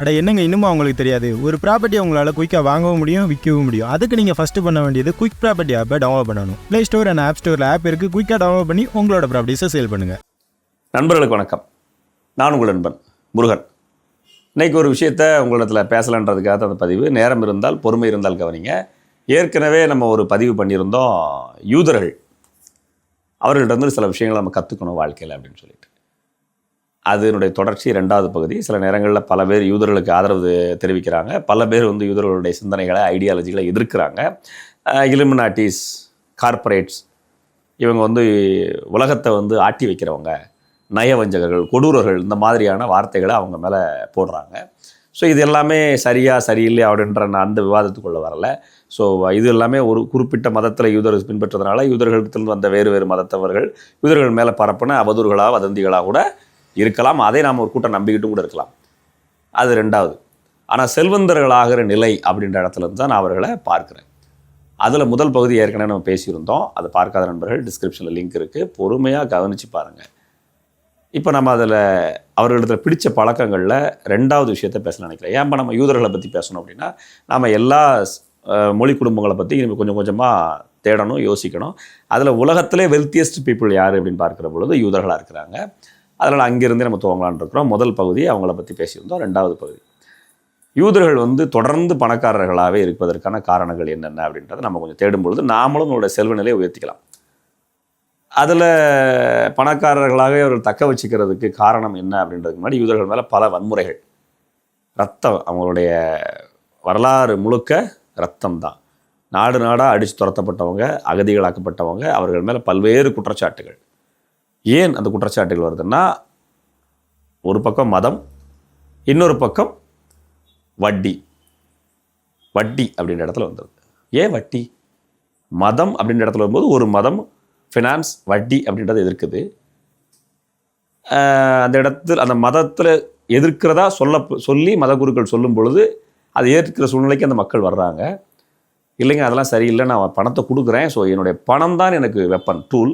அட என்னங்க இன்னுமா உங்களுக்கு தெரியாது? ஒரு ப்ராப்பர்ட்டி உங்களால் குயிக்காக வாங்கவும் முடியும், விற்கவும் முடியும். அதுக்கு நீங்கள் ஃபஸ்ட்டு பண்ண வேண்டியது குயிக் ப்ராப்பர்ட்டி ஆப்பை டவுன்லோட் பண்ணணும். ப்ளே ஸ்டோர் அண்ட் ஆப் ஸ்டோரில் ஆப் இருக்குது. குயிக்காக டவுன்லோட் பண்ணி உங்களோட ப்ராப்பர்ட்டிஸை சேல் பண்ணுங்கள். நண்பர்களுக்கு வணக்கம். நான் உங்கள் நண்பன் முருகன். இன்றைக்கி ஒரு விஷயத்தை உங்களிடத்தில் பேசலான்றதுக்காக அந்த பதிவு. நேரம் இருந்தால், பொறுமை இருந்தால் கவனிங்க. ஏற்கனவே நம்ம ஒரு பதிவு பண்ணியிருந்தோம், யூதர்கள் அவர்கள்ட்ட வந்து சில விஷயங்களை நம்ம கற்றுக்கணும் வாழ்க்கையில் அப்படின்னு சொல்லிட்டு. அதனுடைய தொடர்ச்சி 2வது பகுதி. சில நேரங்களில் பல பேர் யூதர்களுக்கு ஆதரவு தெரிவிக்கிறாங்க, பல பேர் வந்து யூதர்களுடைய சிந்தனைகளை, ஐடியாலஜிகளை எதிர்க்கிறாங்க. இலுமினாட்டிஸ், கார்ப்பரேட்ஸ், இவங்க வந்து உலகத்தை வந்து ஆட்டி வைக்கிறவங்க, நயவஞ்சகர்கள், கொடூரர்கள், இந்த மாதிரியான வார்த்தைகளை அவங்க மேலே போடுறாங்க. ஸோ இது எல்லாமே சரியா சரியில்லை அப்படின்ற நான் அந்த விவாதத்துக்குள்ளே வரலை. ஸோ இது எல்லாமே ஒரு குறிப்பிட்ட மதத்தில் யூதர்கள் பின்பற்றதுனால யூதர்களிடத்தில் வந்த வேறு வேறு மதத்தவர்கள் யூதர்கள் மேலே பரப்பின அவதூறுகளாக, வதந்திகளாக கூட இருக்கலாம். அதை நாம் ஒரு கூட்டம் நம்பிக்கிட்டும் கூட இருக்கலாம். அது 2வது. ஆனால் செல்வந்தர்களாகிற நிலை அப்படின்ற இடத்துல இருந்து தான் நான் அவர்களை பார்க்குறேன். அதில் முதல் பகுதி ஏற்கனவே நம்ம பேசியிருந்தோம். அதை பார்க்காத நண்பர்கள் டிஸ்கிரிப்ஷனில் லிங்க் இருக்குது, பொறுமையாக கவனித்து பாருங்கள். இப்போ நம்ம அதில் அவர்களிடத்தில் பிடிச்ச பழக்கங்களில் 2வது விஷயத்தை பேச நினைக்கிறேன். ஏன் நம்ம யூதர்களை பற்றி பேசணும் அப்படின்னா, நம்ம எல்லா மொழி குடும்பங்களை பற்றி நம்ம கொஞ்சம் கொஞ்சமாக தேடணும், யோசிக்கணும். அதில் உலகத்திலே வெல்த்தியஸ்ட் பீப்புள் யார் அப்படின்னு பார்க்குற பொழுது யூதர்களாக இருக்கிறாங்க. அதனால் அங்கேருந்தே நம்ம துவங்கலான்னு இருக்கிறோம். முதல் பகுதி அவங்கள பற்றி பேசியிருந்தோம். 2வது பகுதி யூதர்கள் வந்து தொடர்ந்து பணக்காரர்களாகவே இருப்பதற்கான காரணங்கள் என்னென்ன அப்படின்றத நம்ம கொஞ்சம் தேடும் பொழுது நாமளும் நம்மளுடைய செல்வ நிலையை உயர்த்திக்கலாம். அதில் பணக்காரர்களாக அவர்கள் தக்க வச்சுக்கிறதுக்கு காரணம் என்ன அப்படின்றதுக்கு முன்னாடி யூதர்கள் மேலே பல வன்முறைகள், ரத்தம், அவங்களுடைய வரலாறு முழுக்க ரத்தம் தான். நாடு நாடாக அடித்து துரத்தப்பட்டவங்க, அகதிகளாக்கப்பட்டவங்க, அவர்கள் மேலே பல்வேறு குற்றச்சாட்டுகள். ஏன் அந்த குற்றச்சாட்டுகள் வருதுன்னா, ஒரு பக்கம் மதம், இன்னொரு பக்கம் வட்டி. வட்டி அப்படின்ற இடத்துல வந்துடுது. ஏன் வட்டி? மதம் அப்படின்ற இடத்துல வரும்போது ஒரு மதம், ஃபினான்ஸ், வட்டி அப்படின்றத எதிர்க்குது. அந்த இடத்துல அந்த மதத்தில் எதிர்க்கிறதா சொல்லி மத குருக்கள் சொல்லும் பொழுது அதை ஏற்கிற சூழ்நிலைக்கு அந்த மக்கள் வர்றாங்க. இல்லைங்க அதெல்லாம் சரியில்லை, நான் பணத்தை கொடுக்குறேன், ஸோ என்னுடைய பணம் தான் எனக்கு வெப்பன், டூல்,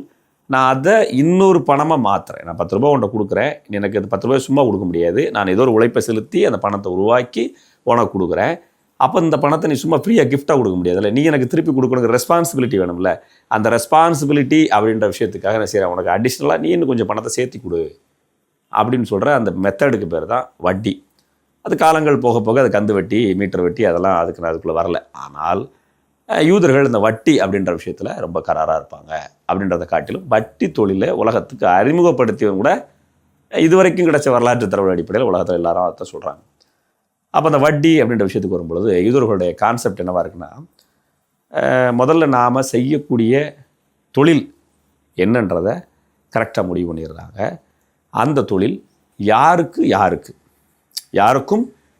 நான் அதை இன்னொரு பணமாக மாற்றுறேன். நான் 10 ரூபா உன்ட்ட கொடுக்குறேன், எனக்கு அது 10 ரூபாய் சும்மா கொடுக்க முடியாது, நான் ஏதோ ஒரு உழைப்பை செலுத்தி அந்த பணத்தை உருவாக்கி உனக்கு கொடுக்குறேன். அப்போ இந்த பணத்தை நீ சும்மா ஃப்ரீயாக கிஃப்டாக கொடுக்க முடியாதுல்ல, நீ எனக்கு திருப்பி கொடுக்கணுங்கிற ரெஸ்பான்சிபிலிட்டி வேணும்ல. அந்த ரெஸ்பான்சிபிலிட்டி அப்படின்ற விஷயத்துக்காக நான் செய்கிறேன், உனக்கு அடிஷ்னலாக நீ இன்னும் கொஞ்சம் பணத்தை சேர்த்தி கொடு அப்படின்னு சொல்கிற அந்த மெத்தடுக்கு பேர் தான் வட்டி. அது காலங்கள் போக போக அது கந்து வட்டி, மீட்டர் வட்டி, அதெல்லாம் அதுக்கு நான் அதுக்குள்ளே வரல. ஆனால் யூதர்கள் இந்த வட்டி அப்படின்ற விஷயத்தில் ரொம்ப கராராக இருப்பாங்க. அப்படின்றத காட்டிலும் வட்டி தொழிலை உலகத்துக்கு அறிமுகப்படுத்தியவங்க கூட இதுவரைக்கும் கிடைச்ச வரலாற்று தரவு அடிப்படையில் உலகத்தில் எல்லாரும் அதை சொல்கிறாங்க. அப்போ அந்த வட்டி அப்படின்ற விஷயத்துக்கு வரும்பொழுது யூதர்களுடைய கான்செப்ட் என்னவாக இருக்குன்னா, முதல்ல நாம் செய்யக்கூடிய தொழில் என்னன்றதை கரெக்டாக முடிவு பண்ணிடுறாங்க. அந்த தொழில் யாருக்கும்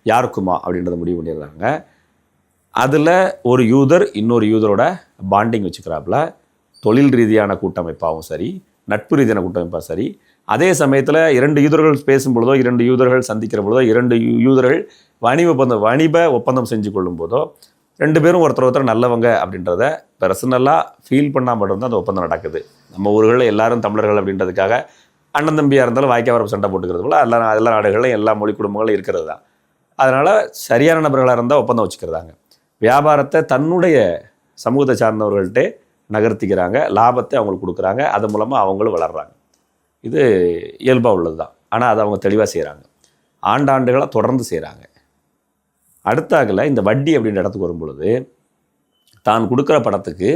யாருக்குமா அப்படின்றத முடிவு பண்ணிடுறாங்க. அதில் ஒரு யூதர் இன்னொரு யூதரோட பாண்டிங் வச்சுக்கிறாப்புல. தொழில் ரீதியான கூட்டமைப்பாகவும் சரி, நட்பு ரீதியான கூட்டமைப்பாக சரி. அதே சமயத்தில் 2 யூதர்கள் பேசும் பொழுதோ, 2 யூதர்கள் சந்திக்கிற பொழுதோ, 2 யூதர்கள் வணிப ஒப்பந்தம் செஞ்சு கொள்ளும் போதோ 2 பேரும் ஒருத்தர் நல்லவங்க அப்படின்றத பர்சனலாக ஃபீல் பண்ணால் மட்டும்தான் அந்த ஒப்பந்தம் நடக்குது. நம்ம ஊர்களில் எல்லாரும் தமிழர்கள் அப்படின்றதுக்காக அண்ணன் தம்பியாக இருந்தாலும் வாய்க்கா வரப்பு சண்டை போட்டுக்கிறது போல் எல்லா நாடுகளிலும் எல்லா மொழி குடும்பங்களும் இருக்கிறது தான். அதனால் சரியான நபர்களாக இருந்தால் ஒப்பந்தம் வச்சுக்கிறதாங்க. வியாபாரத்தை தன்னுடைய சமூகத்தை சார்ந்தவர்கள்ட்டே நகர்த்திக்கிறாங்க, லாபத்தை அவங்களுக்கு கொடுக்குறாங்க, அது மூலமாக அவங்களும் வளர்கிறாங்க. இது இயல்பாக உள்ளது தான். ஆனால் அதை அவங்க தெளிவாக செய்கிறாங்க, ஆண்டாண்டுகளாக தொடர்ந்து செய்கிறாங்க. அடுத்தாக்கில் இந்த வட்டி அப்படின்ற இடத்துக்கு வரும்பொழுது தான் கொடுக்குற பணத்துக்கு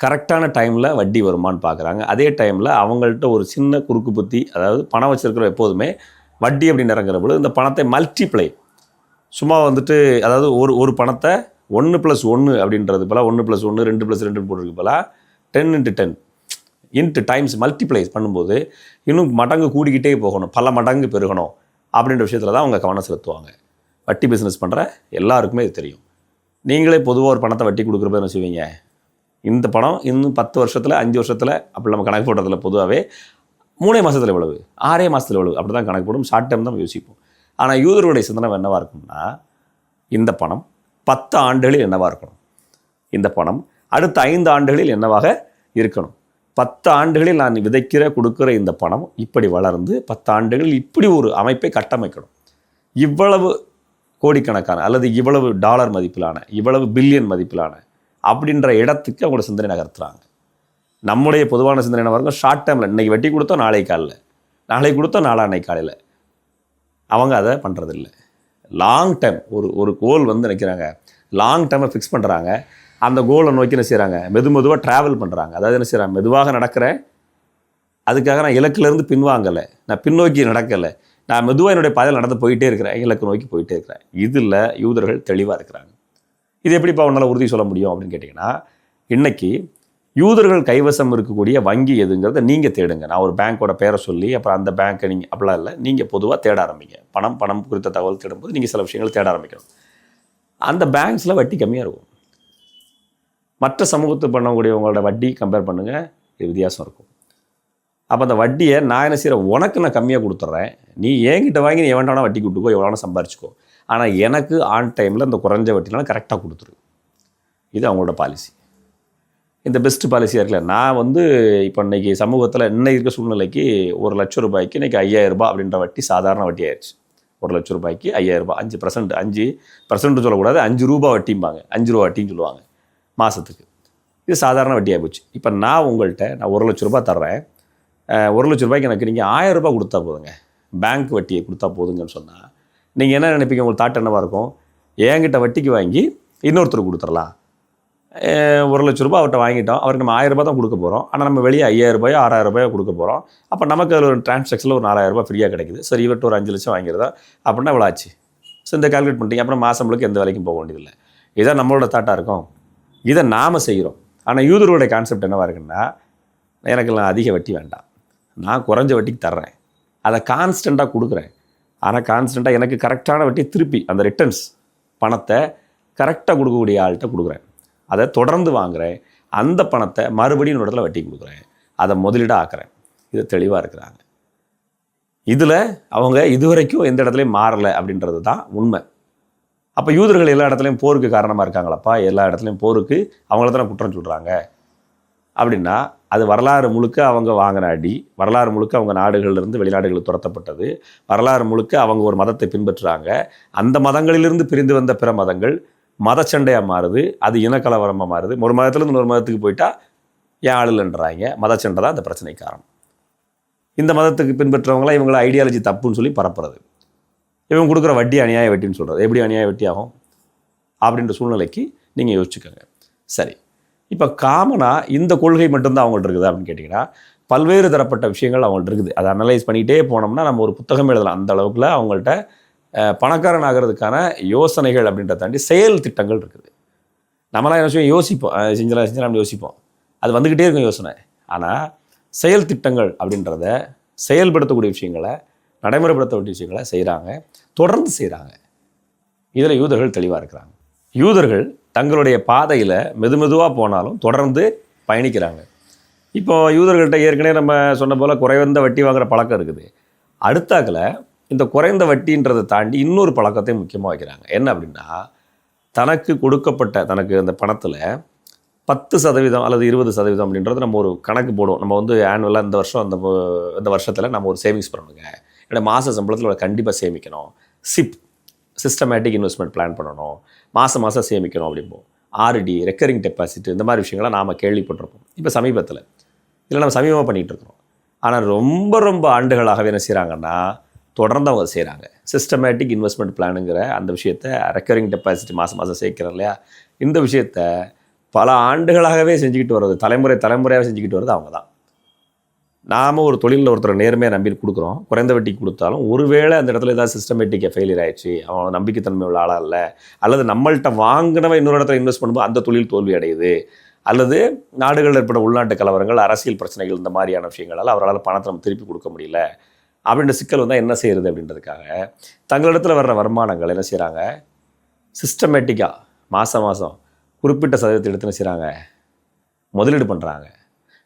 கரெக்டான டைமில் வட்டி வருமானு பார்க்குறாங்க. அதே டைமில் அவங்கள்ட்ட ஒரு சின்ன குறுக்கு புத்தி, அதாவது பணம் வச்சுருக்கிற எப்போதுமே வட்டி அப்படின்னு இறங்குற பொழுது இந்த பணத்தை மல்டிப்ளை, சும்மா வந்துட்டு அதாவது ஒரு பணத்தை 1+1 அப்படின்றது போல் 1+1 2+2 போட்டிருக்கு போல் 10x10 டைம்ஸ் மல்டிப்ளைஸ் பண்ணும்போது இன்னும் மடங்கு கூடிக்கிட்டே போகணும், பல மடங்கு பெருகணும் அப்படின்ற விஷயத்தில் தான் அவங்க கவனம் செலுத்துவாங்க. வட்டி பிஸ்னஸ் பண்ணுற எல்லாருக்குமே இது தெரியும். நீங்களே பொதுவாக ஒரு பணத்தை வட்டி கொடுக்குறப்ப என்ன செய்வீங்க, இந்த பணம் இன்னும் 10 வருஷத்தில் 5 வருஷத்தில் அப்படி நம்ம கணக்கு போடுறதுல பொதுவாகவே 3 மாதத்தில் எவ்வளவு, 6 மாதத்தில் எவ்வளவு அப்படி தான் கணக்கு போடும். ஷார்ட் டைம் தான் யோசிப்போம். ஆனால் யூதர்களுடைய சிந்தனை என்னவாக இருக்கும்னா, இந்த பணம் 10 ஆண்டுகளில் என்னவாக இருக்கணும், இந்த பணம் அடுத்த 5 ஆண்டுகளில் என்னவாக இருக்கணும், 10 ஆண்டுகளில் நான் கொடுக்குற இந்த பணம் இப்படி வளர்ந்து 10 ஆண்டுகளில் இப்படி ஒரு அமைப்பை கட்டமைக்கணும். இவ்வளவு கோடிக்கணக்கான அல்லது இவ்வளவு டாலர் மதிப்பிலான, இவ்வளவு பில்லியன் மதிப்பிலான அப்படின்ற இடத்துக்கு அவங்களோட சிந்தனை நகர்த்துறாங்க. நம்முடைய பொதுவான சிந்தனை என்ன இருக்கும்? ஷார்ட் டைமில் இன்றைக்கி வெட்டி கொடுத்தோம் நாளை காலையில், நாளை கொடுத்தோம் நாளான்னைக்கு காலையில். அவங்க அதை பண்ணுறதில்ல. லாங் டைம் ஒரு கோல் வந்து நினைக்கிறாங்க, லாங் டைமை ஃபிக்ஸ் பண்ணுறாங்க. அந்த கோலை நோக்கி என்ன செய்கிறாங்க? மெதுவாக ட்ராவல் பண்ணுறாங்க. அதாவது என்ன செய்கிறாங்க? மெதுவாக நடக்கிறேன், அதுக்காக நான் இலக்கிலேருந்து பின்வாங்கலை, நான் பின்னோக்கி நடக்கலை, நான் மெதுவாக என்னுடைய பாதையில் நடந்து போயிட்டே இருக்கிறேன், இலக்கு நோக்கி போயிட்டே இருக்கிறேன். இதில் யூதர்கள் தெளிவாக இருக்கிறாங்க. இது எப்படிப்பா உன்னால் உறுதி சொல்ல முடியும் அப்படின்னு கேட்டிங்கன்னா, இன்றைக்கி யூதர்கள் கைவசம் இருக்கக்கூடிய வங்கி எதுங்கிறத நீங்கள் தேடுங்க. நான் ஒரு பேங்க்கோட பேரை சொல்லி அப்புறம் அந்த பேங்க்கை நீங்கள் அப்படிலாம் இல்லை, நீங்கள் பொதுவாக தேட ஆரம்பிங்க. பணம் குறித்த தகவல் தேடும்போது நீங்கள் சில விஷயங்கள் தேட ஆரம்பிக்கணும். அந்த பேங்க்ஸில் வட்டி கம்மியாக இருக்கும். மற்ற சமூகத்து பண்ணக்கூடியவங்களோட வட்டி கம்பேர் பண்ணுங்கள், வித்தியாசம் இருக்கும். அப்போ அந்த வட்டியை நான் என்ன செய்கிறேன்? உனக்கு நான் கம்மியாக கொடுத்துட்றேன், நீ என்கிட்ட வாங்கி நீ எவன்டானா வட்டி கொடுத்துக்கோ, எவ்வளோ சம்பாரிச்சிக்கோ, ஆனால் எனக்கு ஆன் டைமில் இந்த குறைஞ்ச வட்டினாலும் கரெக்டாக கொடுத்துரு. இது அவங்களோட பாலிசி. இந்த பெஸ்ட் பாலிசியாக இருக்குல்ல. நான் வந்து இப்போ இன்றைக்கி சமூகத்தில் இன்னைக்கு இருக்க சூழ்நிலைக்கு ₹1,00,000 இன்றைக்கி 5,000 ரூபாய் அப்படின்ற வட்டி சாதாரண வட்டி ஆயிடுச்சு. ₹1,00,000 5,000 ரூபாய், 5%, 5% சொல்லக்கூடாது, ₹5 வட்டிம்பாங்க, ₹5 வட்டின்னு சொல்லுவாங்க மாதத்துக்கு. இது சாதாரண வட்டி ஆகிப்போச்சு. இப்போ நான் உங்கள்கிட்ட நான் ₹1,00,000 தர்றேன், ₹1,00,000 எனக்கு நீங்கள் ₹1,000 கொடுத்தா போதுங்க, பேங்க் வட்டியை கொடுத்தா போதுங்கன்னு சொன்னால் நீங்கள் என்ன நினைப்பீங்க? உங்களுக்கு தாட் என்னவாக இருக்கும்? என்கிட்ட வட்டிக்கு வாங்கி இன்னொருத்தர் கொடுத்துடலாம். ₹1,00,000 அவர்கிட்ட வாங்கிட்டோம், அவருக்கு நம்ம ₹1,000 தான் கொடுக்க போகிறோம், ஆனால் நம்ம வெளியே ₹5,000 ₹6,000 கொடுக்க போகிறோம். அப்போ நமக்கு அதில் ஒரு டிரான்சாக்ஷனில் ஒரு ₹4,000 ஃப்ரீயாக கிடைக்குது. சரி, இவர்கிட்ட ஒரு 5 லட்சம் வாங்கிறதா அப்படின்னா இவ்வளோ ஆச்சு. ஸோ இந்த கால்குலேட் பண்ணிட்டீங்க. அப்புறம் மாதம் முழுக்க எந்த வேலைக்கும் போக வேண்டியதில்லை. இதான் நம்மளோட தாட்டாக இருக்கும். இதை நாம் செய்கிறோம். ஆனால் யூதருடைய கான்செப்ட் என்னவாக இருக்குன்னா, எனக்கெல்லாம் அதிக வட்டி வேண்டாம், நான் குறைஞ்ச வட்டிக்கு தர்றேன், அதை கான்ஸ்டண்ட்டாக கொடுக்குறேன், ஆனால் கான்ஸ்டண்ட்டாக எனக்கு கரெக்டான வட்டி திருப்பி அந்த ரிட்டர்ன்ஸ் பணத்தை கரெக்டாக கொடுக்கக்கூடிய ஆள்கிட்ட கொடுக்குறேன், அதை தொடர்ந்து வாங்குகிறேன், அந்த பணத்தை மறுபடியும் ஒரு இடத்துல வட்டி கொடுக்குறேன், அதை முதலீடாக ஆக்குறேன். இது தெளிவாக இருக்கிறாங்க. இதில் அவங்க இதுவரைக்கும் எந்த இடத்துலையும் மாறலை அப்படின்றது தான் உண்மை. அப்போ யூதர்கள் எல்லா இடத்துலையும் போருக்கு காரணமாக இருக்காங்களாப்பா? எல்லா இடத்துலையும் போருக்கு அவங்கள தான் குற்றம் சொல்கிறாங்க அப்படின்னா, அது வரலாறு முழுக்க அவங்க வாங்கின அடி, வரலாறு முழுக்க அவங்க நாடுகளிலிருந்து வெளிநாடுகளுக்கு துரத்தப்பட்டது, வரலாறு முழுக்க அவங்க ஒரு மதத்தை பின்பற்றுறாங்க, அந்த மதங்களிலிருந்து பிரிந்து வந்த பிற மதங்கள் மதச்சண்டையாக மாறுது, அது இனக்கலவரமாக மாறுது, ஒரு மதத்துலேருந்து இன்னொரு மதத்துக்கு போயிட்டால் ஏன் ஆளுன்றாங்க. மதச்சண்டை தான் அந்த பிரச்சனைக்கு காரணம். இந்த மதத்துக்கு பின்பற்றவங்களாம் இவங்கள ஐடியாலஜி தப்புன்னு சொல்லி பரப்புறது, இவங்க கொடுக்குற வட்டி அநியாய வட்டின்னு சொல்கிறது. எப்படி அநியாய வட்டி ஆகும் அப்படின்ற சூழ்நிலைக்கு நீங்கள் யோசிச்சுக்கோங்க. சரி, இப்போ காமனாக இந்த கொள்கை மட்டும்தான் அவங்கள்ட்ட இருக்குது அப்படின்னு கேட்டிங்கன்னா, பல்வேறு தரப்பட்ட விஷயங்கள் அவங்கள்ட்ட இருக்குது. அதை அனலைஸ் பண்ணிகிட்டே போனோம்னா நம்ம ஒரு புத்தகம் எழுதலாம். அந்த அளவுக்குள்ள அவங்கள்ட்ட பணக்காரன் ஆகிறதுக்கான யோசனைகள் அப்படின்றத தாண்டி செயல் திட்டங்கள் இருக்குது. நம்மளாம் என்ன விஷயம் யோசிப்போம், செஞ்சலாம் யோசிப்போம், அது வந்துக்கிட்டே இருக்கும் யோசனை. ஆனால் செயல் திட்டங்கள் அப்படின்றத, செயல்படுத்தக்கூடிய விஷயங்களை, நடைமுறைப்படுத்தக்கூடிய விஷயங்களை செய்கிறாங்க, தொடர்ந்து செய்கிறாங்க. இதில் யூதர்கள் தெளிவாக இருக்கிறாங்க. யூதர்கள் தங்களுடைய பாதையில் மெதுவாக போனாலும் தொடர்ந்து பயணிக்கிறாங்க. இப்போ யூதர்கள்ட்ட ஏற்கனவே நம்ம சொன்ன போல் குறைந்த வட்டி வாங்குகிற பழக்கம் இருக்குது. அடுத்தாக்கில் இந்த குறைந்த வட்டின்றதை தாண்டி இன்னொரு பழக்கத்தை முக்கியமாக வைக்கிறாங்க. என்ன அப்படின்னா, தனக்கு கொடுக்கப்பட்ட தனக்கு அந்த பணத்தில் 10% அல்லது 20% அப்படின்றது நம்ம ஒரு கணக்கு போடுவோம். நம்ம வந்து ஆனுவலாக இந்த வருஷத்தில் நம்ம ஒரு சேவிங்ஸ் பண்ணணுங்க, என்னோட மாத சம்பளத்தில் கண்டிப்பாக சேமிக்கணும், சிஸ்டமேட்டிக் இன்வெஸ்ட்மெண்ட் பிளான் பண்ணணும், மாதம் சேமிக்கணும் அப்படிம்போம். ஆர்டி, ரெக்கரிங் டெபாசிட், இந்த மாதிரி விஷயங்கள்லாம் நாம் கேள்விப்பட்டிருப்போம். இப்போ சமீபத்தில் இல்லை நம்ம சமீபமாக பண்ணிகிட்டு இருக்கிறோம். ஆனால் ரொம்ப ஆண்டுகளாகவே என்ன செய்கிறாங்கன்னா, தொடர்ந்து அவங்க செய்கிறாங்க. சிஸ்டமேட்டிக் இன்வெஸ்ட்மெண்ட் பிளானுங்கிற அந்த விஷயத்தை, ரெக்கரிங் டெபாசிட் மாதம் சேர்க்கிறோம் இல்லையா, இந்த விஷயத்தை பல ஆண்டுகளாகவே செஞ்சுக்கிட்டு வர்றது, தலைமுறையாக செஞ்சுக்கிட்டு வர்றது அவங்க தான். நாம் ஒரு தொழிலில் ஒருத்தர் நேர்மையாக நம்பி கொடுக்குறோம், குறைந்த வட்டிக்கு கொடுத்தாலும் ஒருவேளை அந்த இடத்துல ஏதாவது சிஸ்டமேட்டிக்காக ஃபெயிலியர் ஆயிடுச்சு, அவன் நம்பிக்கைத்தன்மை உள்ள ஆளாக இல்லை, அல்லது நம்மள்கிட்ட வாங்கினவன் இன்னொரு இடத்துல இன்வெஸ்ட் பண்ணும்போது அந்த தொழில் தோல்வி அடையுது, அல்லது நாடுகளில் ஏற்பட உள்நாட்டு கலவரங்கள், அரசியல் பிரச்சனைகள், இந்த மாதிரியான விஷயங்களால் அவரால் பணத்தை நம்ம திருப்பி கொடுக்க முடியல அப்படின்ற சிக்கல் வந்தால் என்ன செய்கிறது அப்படின்றதுக்காக தங்களிடத்தில் வர்ற வருமானங்கள் என்ன செய்கிறாங்க, சிஸ்டமேட்டிக்காக மாதம் குறிப்பிட்ட சதவீதத்தை எடுத்து என்ன செய்கிறாங்க, முதலீடு பண்ணுறாங்க.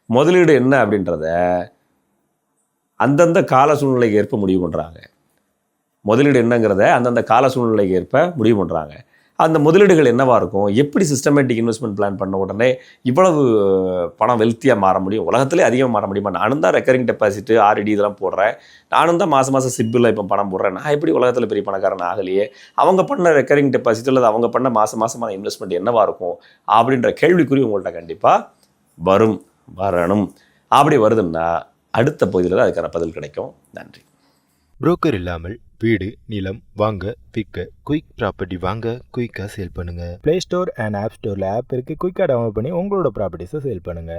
முதலீடு என்ன அப்படின்றத அந்தந்த கால சூழ்நிலைக்கு ஏற்ப முடிவு பண்ணுறாங்க. முதலீடு என்னங்கிறத அந்தந்த கால சூழ்நிலைக்கு ஏற்ப முடிவு பண்ணுறாங்க. அந்த முதலீடுகள் என்னவாக இருக்கும், எப்படி சிஸ்டமேட்டிக் இன்வெஸ்ட்மெண்ட் பிளான் பண்ண உடனே இவ்வளவு பணம் வெல்த்தியாக மாற முடியும், உலகத்திலே அதிகமாக மாற முடியுமா? நானும் தான் ரெக்கரிங் டெபாசிட்டு ஆர்டி இதெல்லாம் போடுறேன், நானும் தான் மாதம் மாதம் சிப்பில் இப்போ பணம் போடுறேன், நான் எப்படி உலகத்தில் பெரிய பணக்காரன் ஆகலையே, அவங்க பண்ண ரெக்கரிங் டெபாசிட் அல்லது அவங்க பண்ண மாதமான இன்வெஸ்ட்மெண்ட் என்னவாக இருக்கும் அப்படின்ற கேள்விக்குறி உங்கள்கிட்ட கண்டிப்பாக வரணும். அப்படி வருதுன்னா அடுத்த பகுதியில் தான் அதுக்கான பதில் கிடைக்கும். நன்றி. புரோக்கர் இல்லாமல் வீடு நிலம் வாங்க விற்க குயிக் ப்ராப்பர்ட்டி வாங்க குயிக்காக சேல் பண்ணுங்க. ப்ளே ஸ்டோர் அண்ட் ஆப் ஸ்டோரில் ஆப் இருக்குது. குயிக்காக டவுன்லோட் பண்ணி உங்களோட ப்ராப்பர்ட்டிஸை சேல் பண்ணுங்கள்.